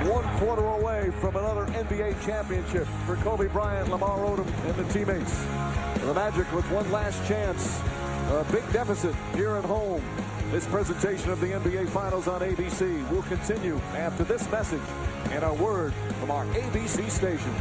1 quarter away from another NBA championship for Kobe Bryant, Lamar Odom, and the teammates. The Magic with one last chance. A big deficit here at home. This presentation of the NBA Finals on ABC will continue after this message and a word from our ABC stations.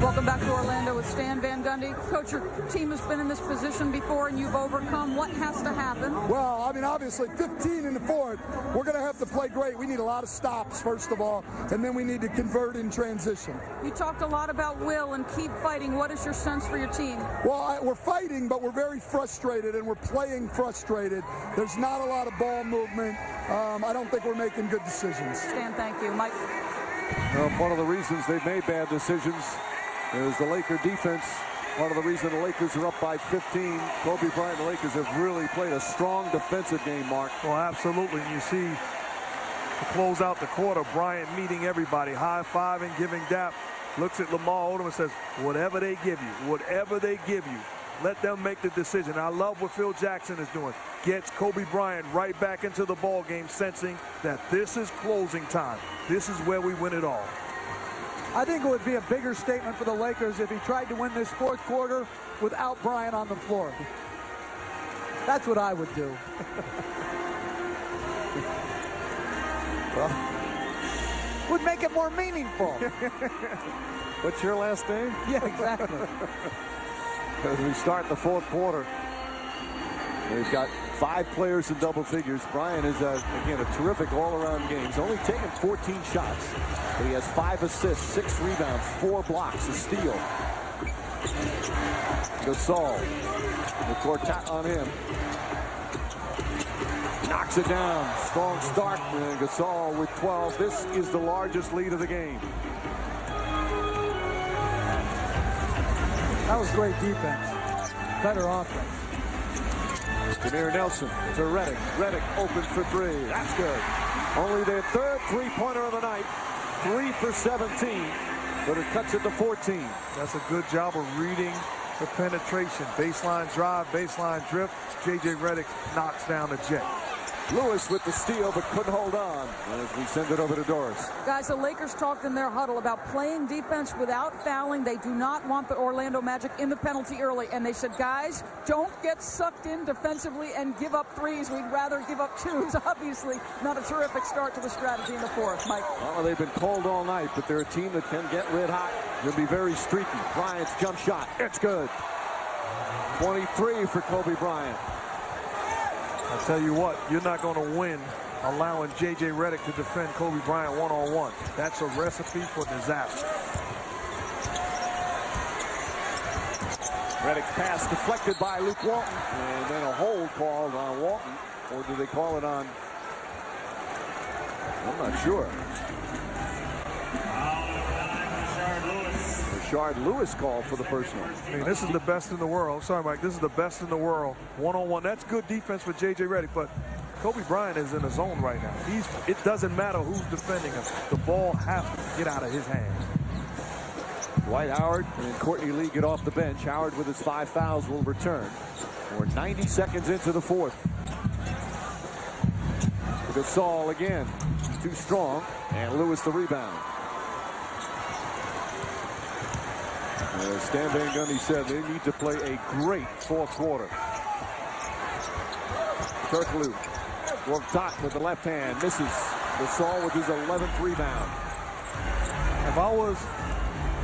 Welcome back to Orlando with Stan Van Gundy. Coach, your team has been in this position before and you've overcome. What has to happen? Well, I mean, obviously 15 in the fourth. We're going to have to play great. We need a lot of stops, first of all, and then we need to convert in transition. You talked a lot about will and keep fighting. What is your sense for your team? Well, we're fighting, but we're very frustrated, and we're playing frustrated. There's not a lot of ball movement. I don't think we're making good decisions. Stan, thank you. Mike? One of the reasons they've made bad decisions is the Laker defense. Part of the reason the Lakers are up by 15. Kobe Bryant and the Lakers have really played a strong defensive game, Mark. Well, absolutely. You see, to close out the quarter, Bryant meeting everybody, high-fiving, giving dap, looks at Lamar Odom and says, whatever they give you, let them make the decision. I love what Phil Jackson is doing. Gets Kobe Bryant right back into the ball game, sensing that this is closing time. This is where we win it all. I think it would be a bigger statement for the Lakers if he tried to win this fourth quarter without Bryant on the floor. That's what I would do. Well, would make it more meaningful. What's your last name? Yeah, exactly. As we start the fourth quarter, we've got 5 players in double figures. Bryant is, again, a terrific all-around game. He's only taken 14 shots, but he has 5 assists, 6 rebounds, 4 blocks, a steal. Gasol, the quartet on him. Knocks it down. Strong start. And Gasol with 12. This is the largest lead of the game. That was great defense. Better offense. Jameer Nelson to Redick. Redick open for 3. That's good. Only their 3rd three-pointer of the night. 3 for 17. But it cuts it to 14. That's a good job of reading the penetration. Baseline drive, baseline drift. J.J. Redick knocks down the Jet. Lewis with the steal, but couldn't hold on. As we send it over to Doris. Guys, the Lakers talked in their huddle about playing defense without fouling. They do not want the Orlando Magic in the penalty early. And they said, guys, don't get sucked in defensively and give up threes. We'd rather give up twos. Obviously, not a terrific start to the strategy in the fourth. Mike? Well, they've been cold all night, but they're a team that can get red hot. They'll be very streaky. Bryant's jump shot. It's good. 23 for Kobe Bryant. I'll tell you what, you're not going to win allowing J.J. Redick to defend Kobe Bryant one-on-one. That's a recipe for disaster. Redick's pass deflected by Luke Walton. And then a hold called on Walton. Or do they call it on? I'm not sure. Rashard Lewis called for the personal. I mean, this is the best in the world. Sorry, Mike. This is the best in the world. One-on-one. That's good defense for J.J. Redick, but Kobe Bryant is in a zone right now. It doesn't matter who's defending him. The ball has to get out of his hands. Dwight Howard and Courtney Lee get off the bench. Howard with his 5 fouls will return. We're 90 seconds into the fourth. Gasol again. Too strong. And Lewis the rebound. As Stan Van Gundy said, they need to play a great fourth quarter. Turkoglu worked top with the left hand. Misses. Gasol with his 11th rebound. If I was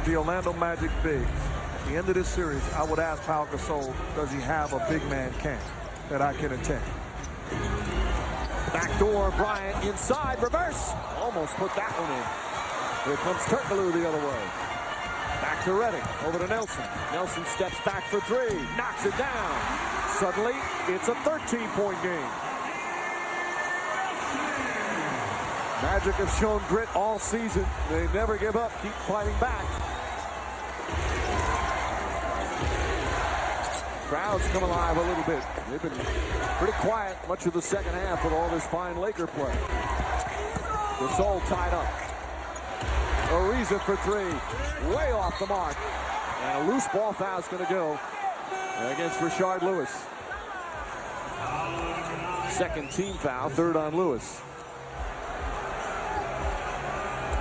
the Orlando Magic bigs, at the end of this series, I would ask Pau Gasol, does he have a big man camp that I can attend? Backdoor, Bryant inside, reverse. Almost put that one in. Here comes Turkoglu the other way. Back to Redick, over to Nelson. Nelson steps back for 3, knocks it down. Suddenly, it's a 13-point game. Magic have shown grit all season. They never give up, keep fighting back. Crowds come alive a little bit. They've been pretty quiet much of the second half with all this fine Laker play. Gasol tied up. Ariza for 3. Way off the mark. And a loose ball foul is going to go against Rashard Lewis. Second team foul, third on Lewis.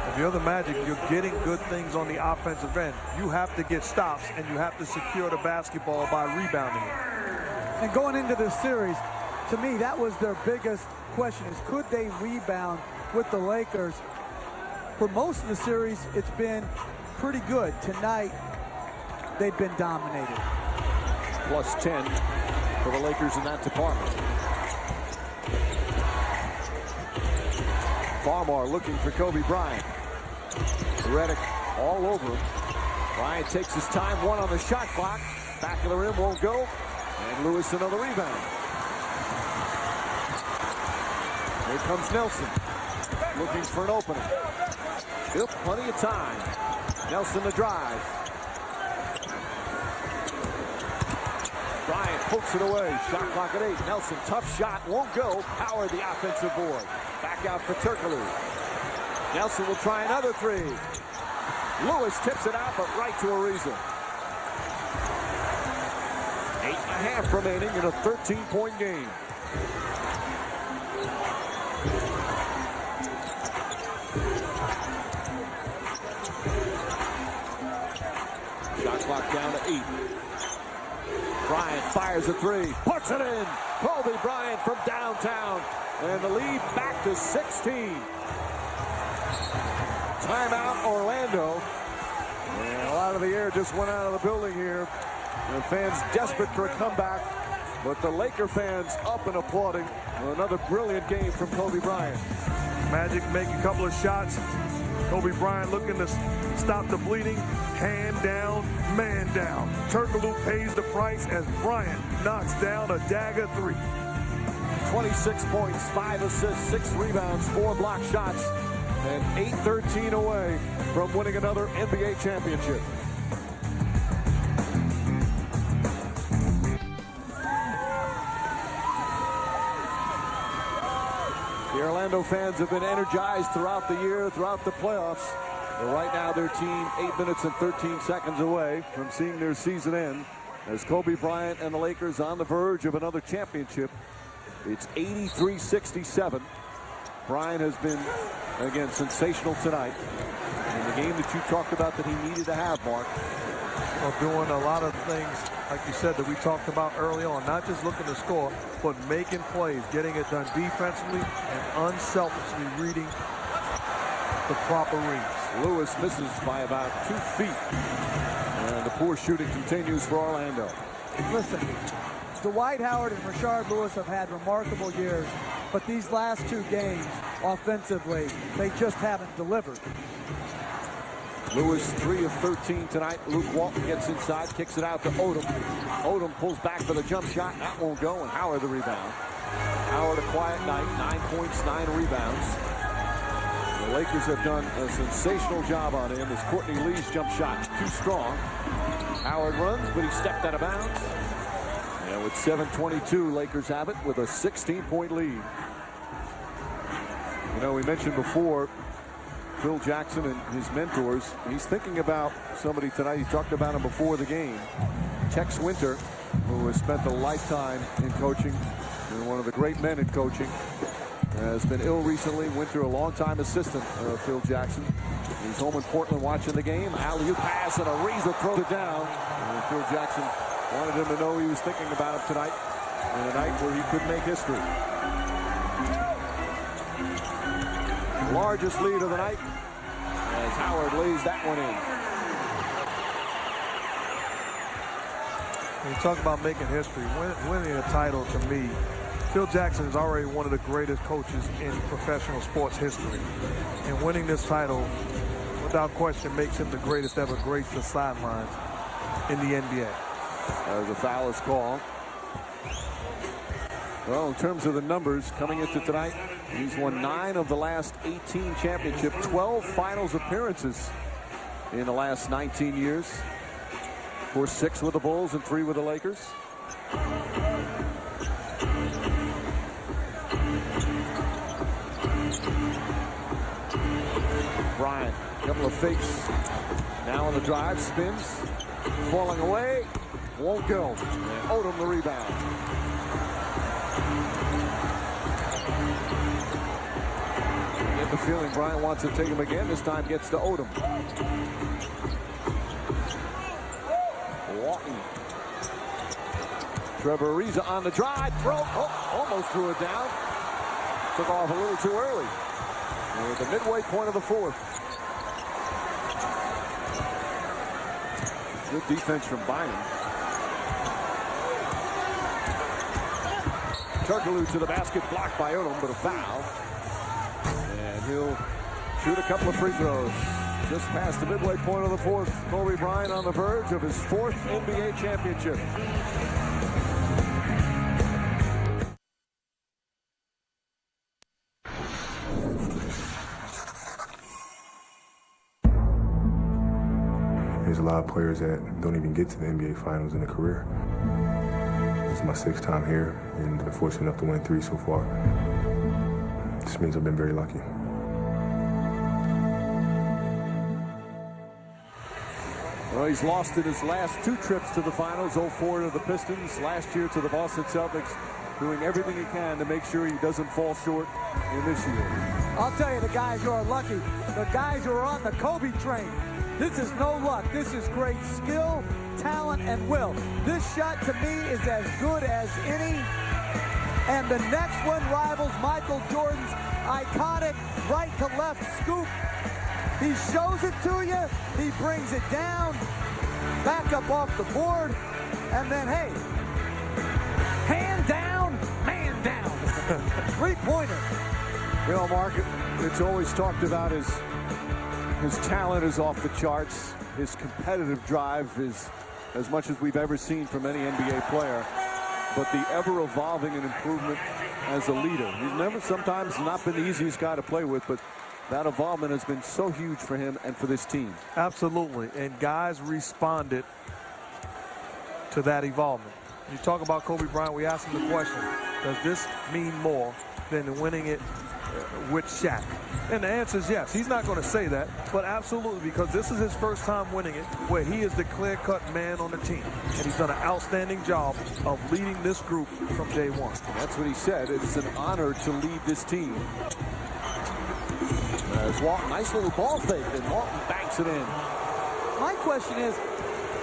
If you're the Magic, you're getting good things on the offensive end. You have to get stops, and you have to secure the basketball by rebounding it. And going into this series, to me, that was their biggest question, is could they rebound with the Lakers? For most of the series, it's been pretty good. Tonight, they've been dominated. Plus 10 for the Lakers in that department. Farmar looking for Kobe Bryant. Redick all over him. Bryant takes his time, one on the shot clock. Back of the rim won't go. And Lewis another rebound. Here comes Nelson. Looking for an opening. Still plenty of time. Nelson to drive. Bryant pokes it away. Shot clock at 8. Nelson, tough shot, won't go. Howard the offensive board. Back out for Turkoglu. Nelson will try another three. Lewis tips it out, but right to Ariza. 8.5 remaining in a 13-point game. Shot clock down to 8. Bryant fires a three, puts it in. Kobe Bryant from downtown. And the lead back to 16. Timeout, Orlando. And a lot of the air just went out of the building here. The fans desperate for a comeback. But the Laker fans up and applauding. Another brilliant game from Kobe Bryant. Magic make a couple of shots. Kobe Bryant looking to stop the bleeding. Hand down, man down. Turkoglu pays the price as Bryant knocks down a dagger three. 26 points, 5 assists, 6 rebounds, 4 block shots, and 8-13 away from winning another NBA championship. The Orlando fans have been energized throughout the year, throughout the playoffs. But right now, their team 8 minutes and 13 seconds away from seeing their season end as Kobe Bryant and the Lakers on the verge of another championship. It's 83-67. Bryant has been, again, sensational tonight. In the game that you talked about that he needed to have, Mark. Well, doing a lot of things, like you said, that we talked about early on. Not just looking to score, but making plays, getting it done defensively, and unselfishly reading the proper reads. Lewis misses by about 2 feet. And the poor shooting continues for Orlando. Listen, Dwight Howard and Rashard Lewis have had remarkable years, but these last 2 games, offensively, they just haven't delivered. Lewis 3 of 13 tonight. Luke Walton gets inside, kicks it out to Odom. Odom pulls back for the jump shot. That won't go, and Howard the rebound. Howard a quiet night, 9 points, 9 rebounds. The Lakers have done a sensational job on him as Courtney Lee's jump shot too strong. Howard runs, but he stepped out of bounds. And with 7:22, Lakers have it with a 16-point lead. You know, we mentioned before Phil Jackson and his mentors. He's thinking about somebody tonight. He talked about him before the game. Tex Winter, who has spent a lifetime in coaching, and one of the great men in coaching, has been ill recently. Winter, a longtime assistant of Phil Jackson. He's home in Portland watching the game. Alley-oop pass, and Ariza throws it down. And Phil Jackson wanted him to know he was thinking about him tonight, and a night where he could make history. Largest lead of the night as Howard lays that one in. When you talk about making history, winning a title, to me, Phil Jackson is already one of the greatest coaches in professional sports history. And winning this title, without question, makes him the greatest ever grace the sidelines in the NBA. The foul is called. Well, in terms of the numbers coming into tonight, he's won 9 of the last 18 championships, 12 finals appearances in the last 19 years. Of course, 6 with the Bulls and 3 with the Lakers. Bryant, a couple of fakes. Now on the drive, spins, falling away. won't go. And Odom the rebound. Get the feeling Bryant wants to take him again. This time gets to Odom. Walton. Trevor Ariza on the drive. Throw. Oh, almost threw it down. Took off a little too early. We're at the midway point of the fourth. Good defense from Bynum. Turkoglu to the basket, blocked by Odom, but a foul. And he'll shoot a couple of free throws. Just past the midway point of the fourth. Kobe Bryant on the verge of his fourth NBA championship. There's a lot of players that don't even get to the NBA Finals in a career. This is my 6th time here, and I've been fortunate enough to win 3 so far. This means I've been very lucky. Well, he's lost in his last 2 trips to the finals, 04 to the Pistons, last year to the Boston Celtics, doing everything he can to make sure he doesn't fall short in this year. I'll tell you, the guys who are lucky, the guys who are on the Kobe train, this is no luck. This is great skill, talent, and will. This shot, to me, is as good as any. And the next one rivals Michael Jordan's iconic right-to-left scoop. He shows it to you. He brings it down, back up off the board, and then, hey, hand down, man down. 3-pointer. You know, Mark, it's always talked about his talent is off the charts. His competitive drive is as much as we've ever seen from any NBA player. But the ever-evolving and improvement as a leader. He's sometimes not been the easiest guy to play with, but that involvement has been so huge for him and for this team. Absolutely, and guys responded to that involvement. You talk about Kobe Bryant, we asked him the question, does this mean more than winning it with Shaq? And the answer is yes. He's not going to say that, but absolutely, because this is his first time winning it where he is the clear-cut man on the team. And he's done an outstanding job of leading this group from day one. That's what he said. It's an honor to lead this team. There's Walton, nice little ball fake, and Walton banks it in. My question is,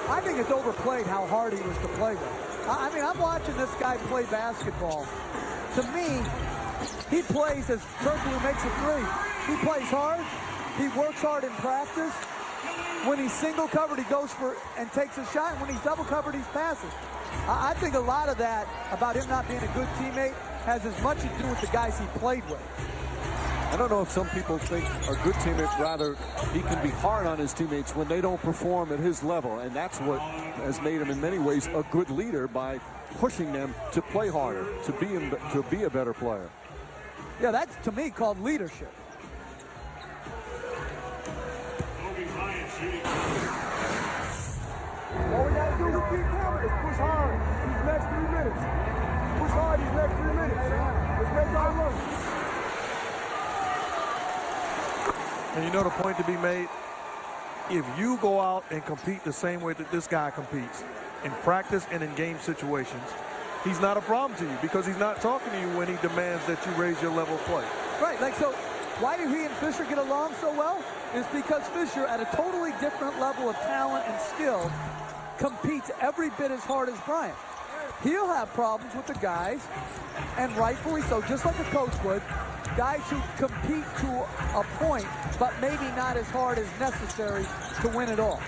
I think it's overplayed how hard he was to play with. I mean, I'm watching this guy play basketball. To me, he plays as Turkoglu makes a 3. He plays hard. He works hard in practice. When he's single covered, he goes for and takes a shot. And when he's double covered, he passes. I think a lot of that about him not being a good teammate has as much to do with the guys he played with. I don't know if some people think a good teammate, rather, he can be hard on his teammates when they don't perform at his level. And that's what has made him, in many ways, a good leader by pushing them to play harder, to be a better player. Yeah, that's, to me, called leadership. All we got to do is keep coming. Is push hard these next 3 minutes. Push hard these next 3 minutes. Let's make our run. And you know the point to be made? If you go out and compete the same way that this guy competes, in practice and in game situations, he's not a problem to you because he's not talking to you when he demands that you raise your level of play. Right, like, so why do he and Fisher get along so well? It's because Fisher, at a totally different level of talent and skill, competes every bit as hard as Bryant. He'll have problems with the guys, and rightfully so, just like a coach would, guys who compete to a point, but maybe not as hard as necessary to win it all.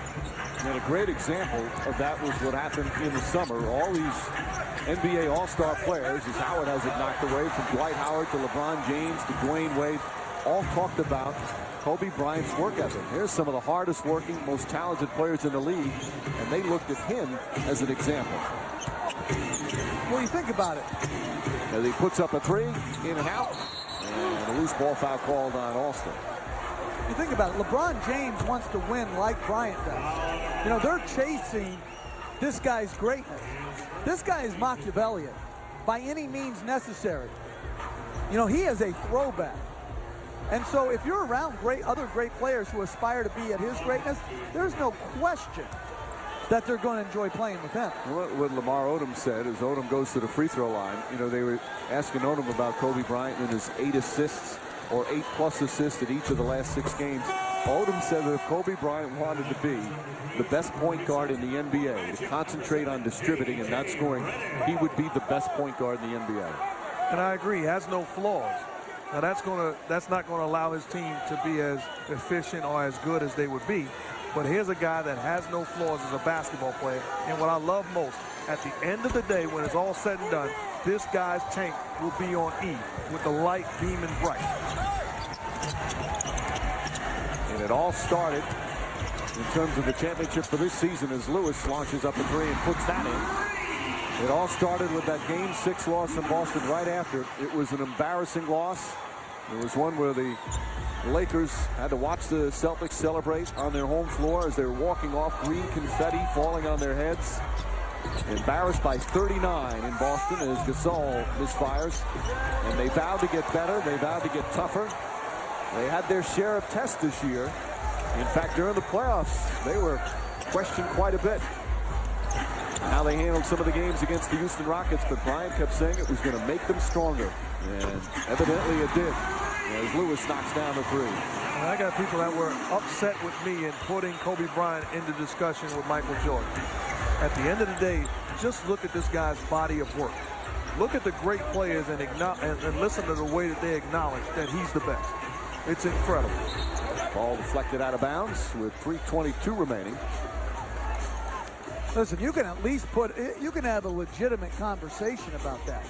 And a great example of that was what happened in the summer. All these NBA All-Star players, as Howard has it knocked away, from Dwight Howard to LeBron James to Dwayne Wade, all talked about Kobe Bryant's work ethic. Here's some of the hardest working, most talented players in the league, and they looked at him as an example. Well, you think about it. As he puts up a 3, in and out, and a loose ball foul called on Alston. You think about it, LeBron James wants to win like Bryant does. You know, they're chasing this guy's greatness. This guy is Machiavellian by any means necessary. You know, he is a throwback. And so if you're around other great players who aspire to be at his greatness, there's no question that they're going to enjoy playing with him. What Lamar Odom said is Odom goes to the free throw line. You know, they were asking Odom about Kobe Bryant and his 8 assists or 8+ assists in each of the last 6 games. Odom said that if Kobe Bryant wanted to be the best point guard in the NBA, to concentrate on distributing and not scoring, he would be the best point guard in the NBA. And I agree, he has no flaws. Now that's not going to allow his team to be as efficient or as good as they would be. But here's a guy that has no flaws as a basketball player. And what I love most, at the end of the day, when it's all said and done, this guy's tank will be on E with the light beaming bright. And it all started in terms of the championship for this season as Lewis launches up a 3 and puts that in. It all started with that Game 6 loss in Boston right after. It was an embarrassing loss. It was one where the Lakers had to watch the Celtics celebrate on their home floor as they were walking off, green confetti falling on their heads. Embarrassed by 39 in Boston as Gasol misfires. And they vowed to get better. They vowed to get tougher. They had their share of tests this year. In fact, during the playoffs, they were questioned quite a bit how they handled some of the games against the Houston Rockets, but Bryant kept saying it was going to make them stronger, and evidently it did as Lewis knocks down the 3. And I got people that were upset with me in putting Kobe Bryant into discussion with Michael Jordan. At the end of the day, just look at this guy's body of work. Look at the great players and listen to the way that they acknowledge that he's the best. It's incredible. Ball deflected out of bounds with 3:22 remaining. Listen, you can at least you can have a legitimate conversation about that.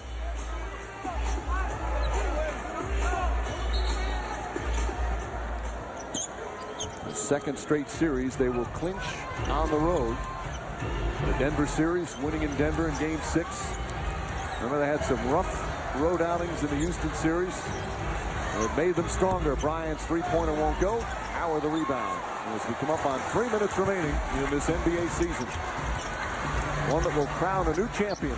The second straight series they will clinch on the road. The Denver series, winning in Denver in Game 6. Remember, they had some rough road outings in the Houston series. It made them stronger. Bryant's three-pointer won't go. Howard the rebound. As we come up on 3 minutes remaining in this NBA season. One that will crown a new champion.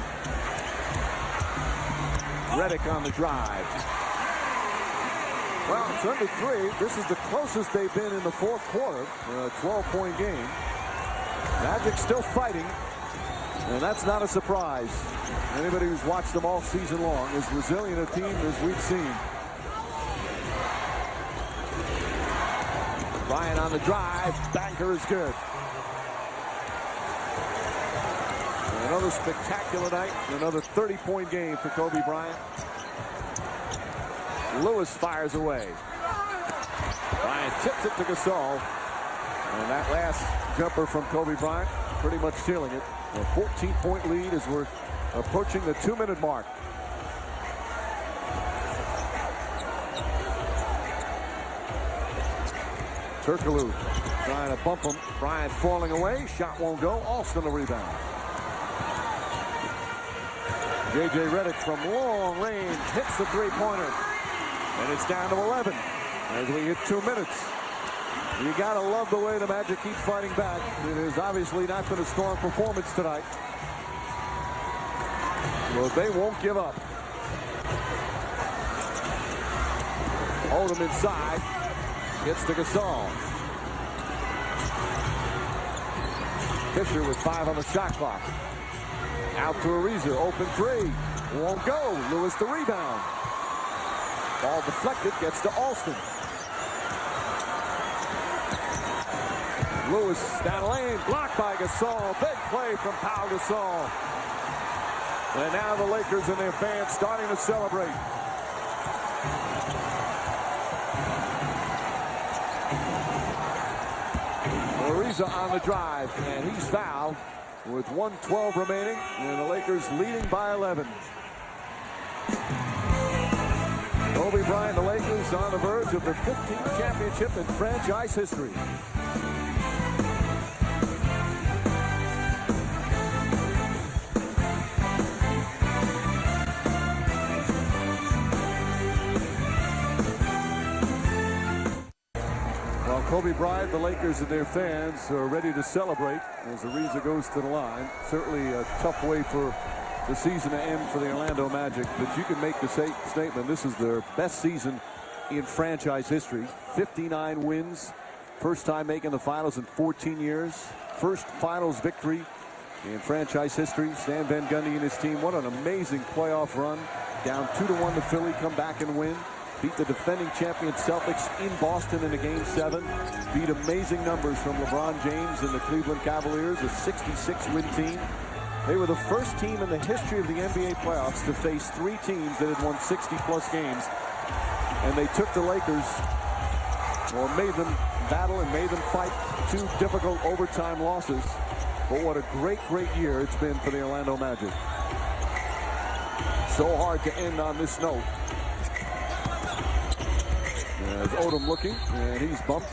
Redick on the drive. Well, it's under 3. This is the closest they've been in the fourth quarter. A 12-point game. Magic still fighting. And that's not a surprise. Anybody who's watched them all season long, as resilient a team as we've seen. Bryant on the drive. Banker is good. Another spectacular night. Another 30-point game for Kobe Bryant. Lewis fires away. Bryant tips it to Gasol. And that last jumper from Kobe Bryant pretty much sealing it. A 14-point lead as we're approaching the 2-minute mark. Turkoglu trying to bump him. Bryant falling away. Shot won't go. Alston the rebound. J.J. Redick from long range hits the three-pointer. And it's down to 11 as we hit 2 minutes. You got to love the way the Magic keep fighting back. It has obviously not been a strong performance tonight. But they won't give up. Odom inside. Gets to Gasol. Fisher with 5 on the shot clock. Out to Ariza. Open 3. Won't go. Lewis the rebound. Ball deflected. Gets to Alston. Lewis down the lane. Blocked by Gasol. Big play from Pau Gasol. And now the Lakers and their fans starting to celebrate. Ariza on the drive, and he's fouled with 1:12 remaining, and the Lakers leading by 11. Kobe Bryant, the Lakers on the verge of the 15th championship in franchise history. Kobe Bryant, the Lakers and their fans are ready to celebrate as Ariza goes to the line. Certainly a tough way for the season to end for the Orlando Magic, but you can make the statement this is their best season in franchise history. 59 wins, First time making the finals in 14 years. First finals victory in franchise history. Stan Van Gundy and his team. What an amazing playoff run. Down 2-1 to Philly. Come back and win. Beat the defending champion Celtics in Boston in a Game 7. Beat amazing numbers from LeBron James and the Cleveland Cavaliers, a 66-win team. They were the first team in the history of the NBA playoffs to face 3 teams that had won 60-plus games. And they took the Lakers, or made them battle and made them fight 2 difficult overtime losses. But what a great, great year it's been for the Orlando Magic. So hard to end on this note. As Odom looking, and he's bumped.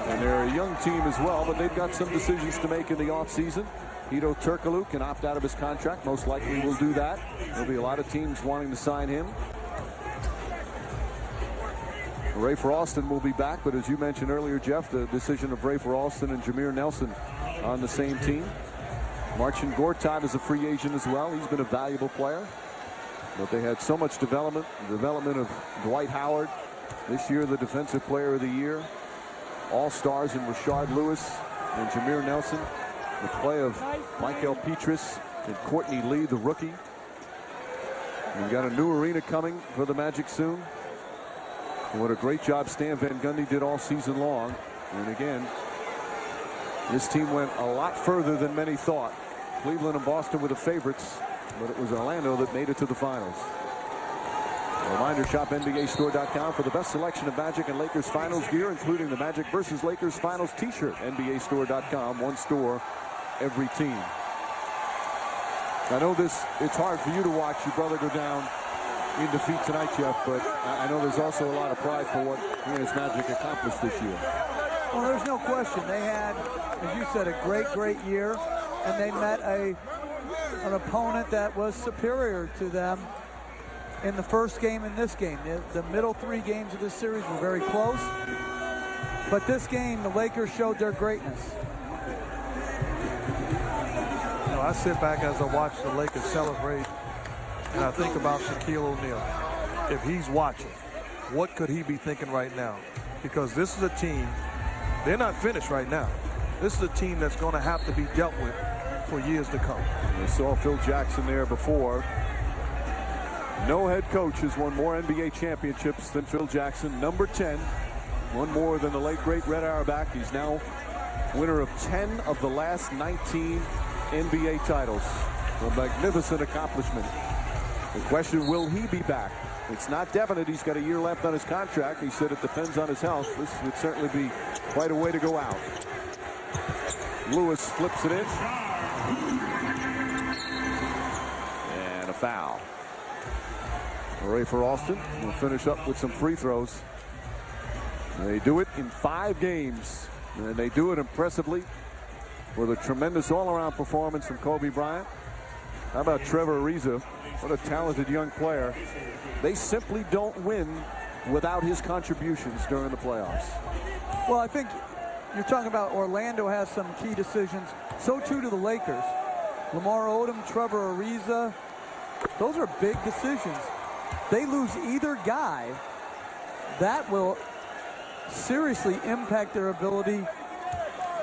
And they're a young team as well, but they've got some decisions to make in the offseason. Hedo Turkoglu can opt out of his contract. Most likely will do that. There'll be a lot of teams wanting to sign him. Rafer Alston will be back, but as you mentioned earlier, Jeff, the decision of Rafer Alston and Jameer Nelson on the same team. Marcin Gortat is a free agent as well. He's been a valuable player. But they had so much development of Dwight Howard. This year, the Defensive Player of the Year. All-stars in Rashard Lewis and Jameer Nelson. The play of Michael Petrus and Courtney Lee, the rookie. We've got a new arena coming for the Magic soon. And what a great job Stan Van Gundy did all season long. And again, this team went a lot further than many thought. Cleveland and Boston were the favorites, but it was Orlando that made it to the finals. A reminder, shop NBAstore.com for the best selection of Magic and Lakers finals gear, including the Magic vs. Lakers finals t-shirt. NBAstore.com, one store, every team. I know it's hard for you to watch your brother go down in defeat tonight, Jeff, but I know there's also a lot of pride for what he and his Magic accomplished this year. Well, there's no question. They had, as you said, a great, great year, and they met an opponent that was superior to them in the first game and this game. The middle 3 games of this series were very close, but this game, the Lakers showed their greatness. You know, I sit back as I watch the Lakers celebrate, and I think about Shaquille O'Neal. If he's watching, what could he be thinking right now? Because this is a team, they're not finished right now. This is a team that's going to have to be dealt with for years to come. We saw Phil Jackson there before. No head coach has won more NBA championships than Phil Jackson. Number 10, one more than the late, great Red Auerbach. He's now winner of 10 of the last 19 NBA titles. A magnificent accomplishment. The question, will he be back? It's not definite. He's got a year left on his contract. He said it depends on his health. This would certainly be quite a way to go out. Lewis flips it in. And a foul. Rafer Alston will finish up with some free throws. They do it in 5 games, and they do it impressively with a tremendous all-around performance from Kobe Bryant. How about Trevor Ariza? What a talented young player. They simply don't win without his contributions during the playoffs. Well, I think you're talking about Orlando has some key decisions. So too do the Lakers. Lamar Odom, Trevor Ariza, those are big decisions. They lose either guy, that will seriously impact their ability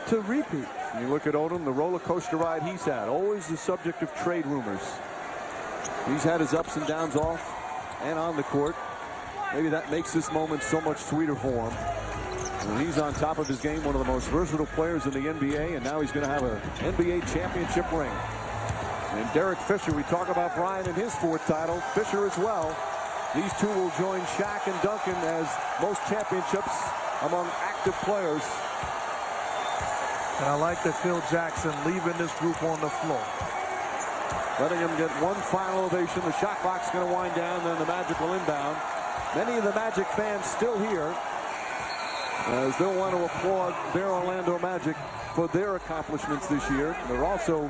to repeat. You look at Odom, the roller coaster ride he's had, always the subject of trade rumors. He's had his ups and downs off and on the court. Maybe that makes this moment so much sweeter for him. And he's on top of his game, one of the most versatile players in the NBA, and now he's going to have an NBA championship ring. And Derek Fisher, we talk about Bryant and his 4th title. Fisher as well. These two will join Shaq and Duncan as most championships among active players. And I like that Phil Jackson leaving this group on the floor. Letting him get one final ovation. The shot clock's going to wind down, then the Magic will inbound. Many of the Magic fans still here, as they'll want to applaud their Orlando Magic for their accomplishments this year. There are also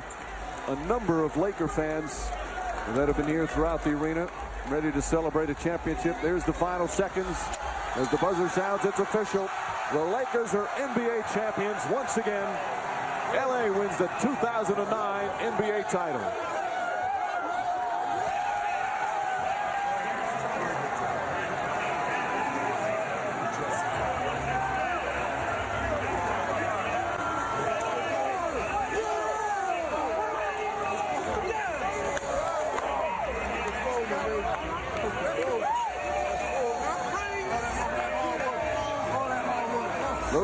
a number of Laker fans that have been here throughout the arena, ready to celebrate a championship. There's the final seconds. As the buzzer sounds, it's official. The Lakers are NBA champions once again. LA wins the 2009 NBA title.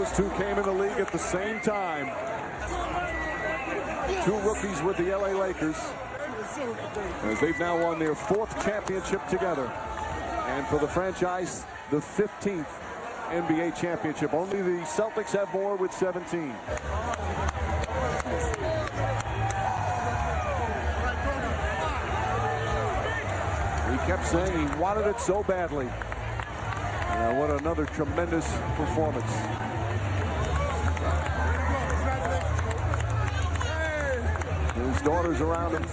Those two came in the league at the same time. Two rookies with the LA Lakers, as they've now won their 4th championship together. And for the franchise, the 15th NBA championship. Only the Celtics have more with 17. He kept saying he wanted it so badly. What another tremendous performance. His daughters around him.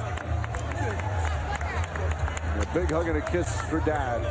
A big hug and a kiss for Dad.